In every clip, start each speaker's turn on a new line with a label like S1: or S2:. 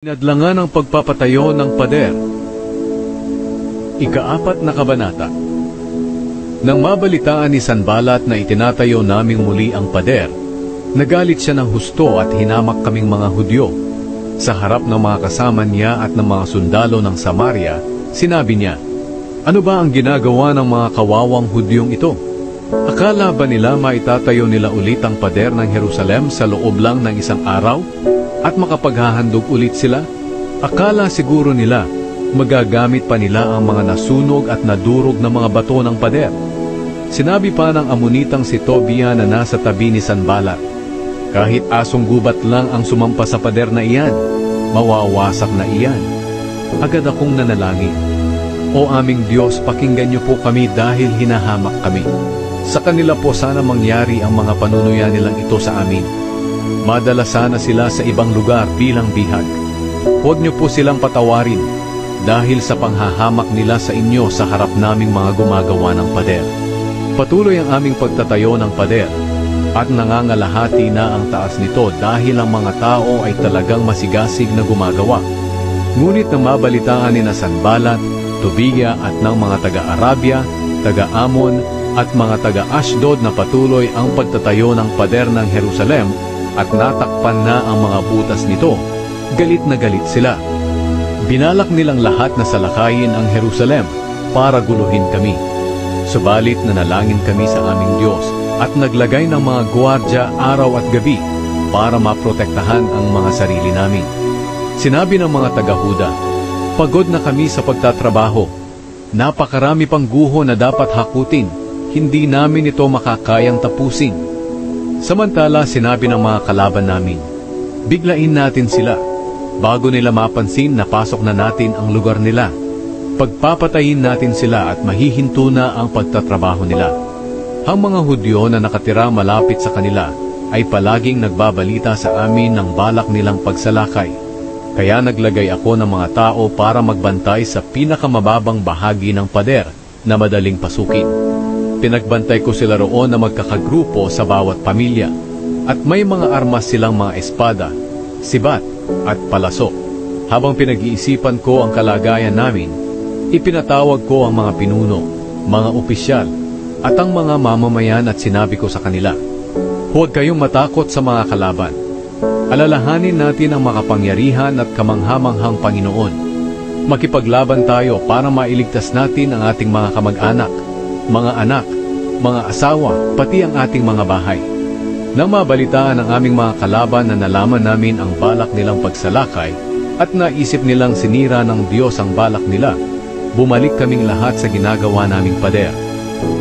S1: Pinadlangan ang pagpapatayo ng pader. Ika-4 na kabanata. Nang mabalitaan ni Sanballat na itinatayo naming muli ang pader, nagalit siya ng husto at hinamak kaming mga Hudyo. Sa harap ng mga kasama niya at ng mga sundalo ng Samaria, sinabi niya, "Ano ba ang ginagawa ng mga kawawang Hudyong ito? Akala ba nila maitatayo nila ulit ang pader ng Jerusalem sa loob lang ng isang araw? At makapaghahandog ulit sila? Akala siguro nila magagamit pa nila ang mga nasunog at nadurog na mga bato ng pader." Sinabi pa ng Amonitang si Tobia na nasa tabi ni Sanballat, "Kahit asong gubat lang ang sumampa sa pader na iyan, mawawasak na iyan." Agad akong nanalangin, "O aming Diyos, pakinggan niyo po kami dahil hinahamak kami. Sa kanila po sana mangyari ang mga panunuya nilang ito sa amin. Madala sana sila sa ibang lugar bilang bihag. Huwag niyo po silang patawarin dahil sa panghahamak nila sa inyo sa harap naming mga gumagawa ng pader." Patuloy ang aming pagtatayo ng pader at nangangalahati na ang taas nito dahil ang mga tao ay talagang masigasig na gumagawa. Ngunit nang mabalitaan ni Sanballat, Tobia at ng mga taga-Arabia, taga-Amon at mga taga-Ashdod na patuloy ang pagtatayo ng pader ng Jerusalem at natakpan na ang mga butas nito, galit na galit sila. Binalak nilang lahat na salakayin ang Jerusalem para guluhin kami. Subalit nanalangin kami sa aming Diyos at naglagay ng mga gwardya araw at gabi para maprotektahan ang mga sarili namin. Sinabi ng mga taga-Huda, "Pagod na kami sa pagtatrabaho. Napakarami pang guho na dapat hakutin. Hindi namin ito makakayang tapusin." Samantala sinabi ng mga kalaban namin, "Biglain natin sila. Bago nila mapansin na pasok na natin ang lugar nila. Pagpapatayin natin sila at mahihinto na ang pagtatrabaho nila." Ang mga Hudyo na nakatira malapit sa kanila ay palaging nagbabalita sa amin ng balak nilang pagsalakay. Kaya naglagay ako ng mga tao para magbantay sa pinakamababang bahagi ng pader na madaling pasukin. Pinagbantay ko sila roon na magkakagrupo sa bawat pamilya at may mga armas silang mga espada, sibat at palaso. Habang pinag-iisipan ko ang kalagayan namin, ipinatawag ko ang mga pinuno, mga opisyal at ang mga mamamayan at sinabi ko sa kanila, "Huwag kayong matakot sa mga kalaban. Alalahanin natin ang makapangyarihan at kamanghamanghang Panginoon. Makipaglaban tayo para mailigtas natin ang ating mga kamag-anak, mga anak, mga asawa, pati ang ating mga bahay." Nang mabalitaan ang aming mga kalaban na nalaman namin ang balak nilang pagsalakay at naisip nilang sinira ng Diyos ang balak nila, bumalik kaming lahat sa ginagawa naming pader.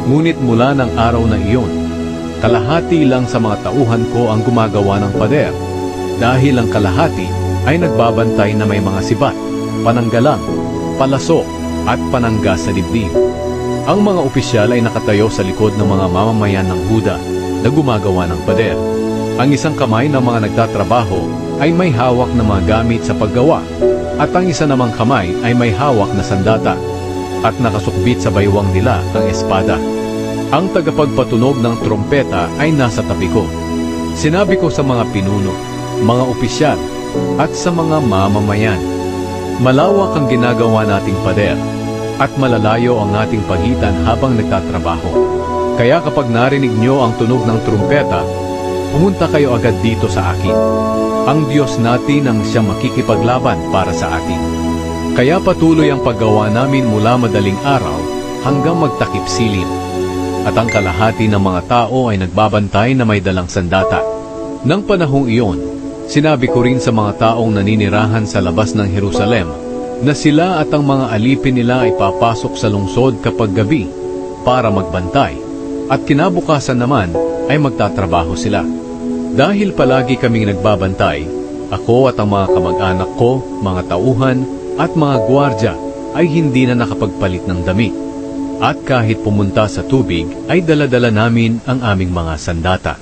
S1: Ngunit mula ng araw na iyon, kalahati lang sa mga tauhan ko ang gumagawa ng pader, dahil ang kalahati ay nagbabantay na may mga sibat, pananggalang, palaso at panangga sa dibdib. Ang mga opisyal ay nakatayo sa likod ng mga mamamayan ng Huda na gumagawa ng pader. Ang isang kamay ng mga nagtatrabaho ay may hawak na mga gamit sa paggawa at ang isa namang kamay ay may hawak na sandata at nakasukbit sa baywang nila ang espada. Ang tagapagpatunog ng trompeta ay nasa tabi ko. Sinabi ko sa mga pinuno, mga opisyal at sa mga mamamayan, "Malawak ang ginagawa nating pader at malalayo ang ating pagitan habang nagtatrabaho. Kaya kapag narinig nyo ang tunog ng trumpeta, pumunta kayo agad dito sa akin. Ang Diyos natin ang siyang makikipaglaban para sa atin." Kaya patuloy ang paggawa namin mula madaling araw hanggang magtakip silim. At ang kalahati ng mga tao ay nagbabantay na may dalang sandata. Nang panahong iyon, sinabi ko rin sa mga taong naninirahan sa labas ng Jerusalem na sila at ang mga alipin nila ay papasok sa lungsod kapag gabi para magbantay at kinabukasan naman ay magtatrabaho sila. Dahil palagi kaming nagbabantay, ako at ang mga kamag-anak ko, mga tauhan at mga gwardya ay hindi na nakapagpalit ng damit. At kahit pumunta sa tubig ay dala-dala namin ang aming mga sandata.